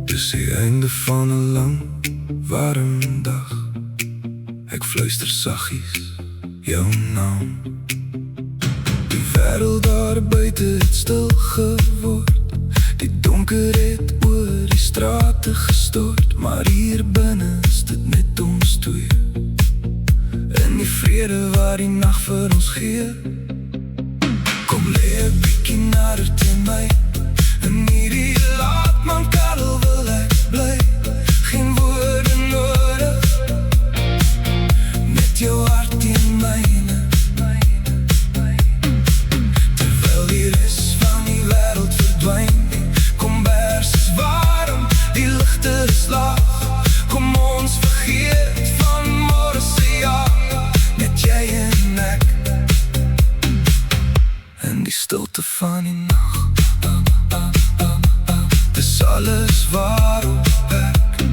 Dis die einde van 'n lang, warm dag. Ek fluister saggies jou naam. Die wêreld daar buite het stil geword. Die donker het oor die strate gestort. Maar hier binne is dit net ons twee. In die vrede waar die nag vir ons gee. Kom lê 'n bietjie nader teen my. In hierdie laatman kuddel wil ek bly. Geen woorde nodig, net jou hart teen myne. Terwyl die res van die wêreld verdwyn. Kombers is warm, die ligte is laag. Kom ons vergeet van môre se jag. Net jy en ek in die stilte van die nag. Dis alles waarop ek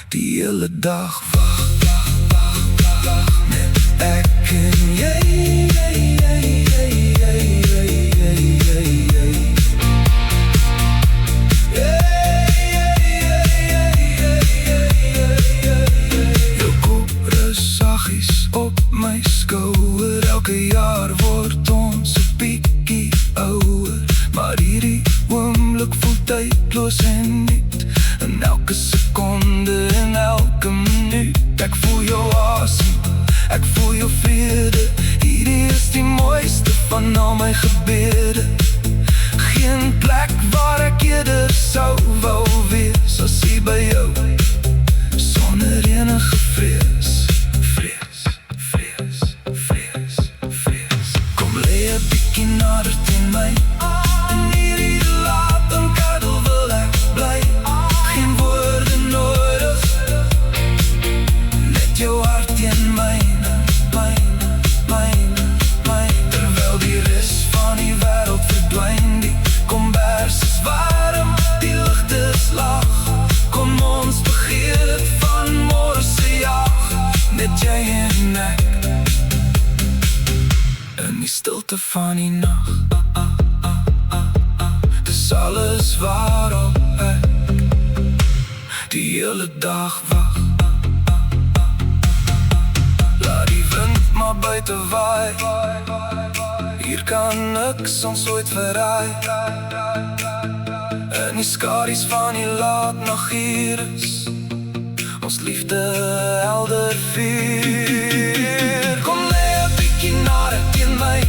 die hele dag wag. Net ek en jy. Jou kobre saggies op my skouer. Elke jaar word ons 'n bietjie ouer. Maar hierdie oomblik voel tydloos en nuut. In elke sekonde en elke minuut. Ek voel jou asem, ek voel jou vrede. Hierdie is die mooiste van al my gebede. Geen plek waar ek eerder sou wou wees as hier by jou. Sonder enige vrees. Kom lê 'n bietjie nader teen my. In hierdie laatman kuddel wil ek bly. Geen woorde nodig, net jou hart teen myne. Terwyl die res van die wêreld verdwyn. Die kombers is warm, die ligte is laag. Kom ons vergeet van môre se jag. Net jy en ek in die stilte van die nag. Dis alles waarop ek die hele dag wag. Laat die wind maar buite waai. Hier kan niks ons ooit verraai. In die skadu's van die laatnagures ons liefde helder vuur. Kom lê 'n bietjie nader teen my.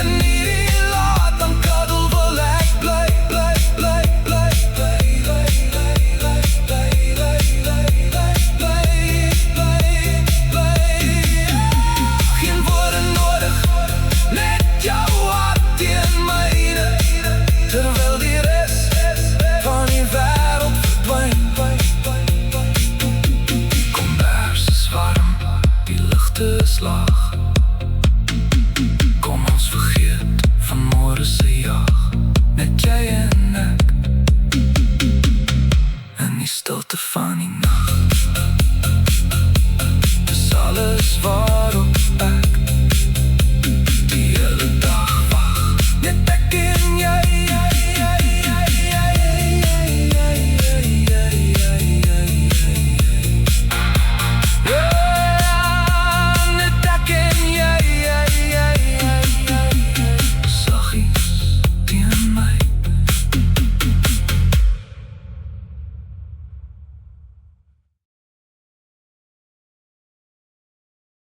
In hierdie laatman kuddel wil ek bly. Geen woorde nodig, net jou hart teen myne. Terwyl die res van die wêreld verdwyn. Die kombers is warm, die ligte is laag.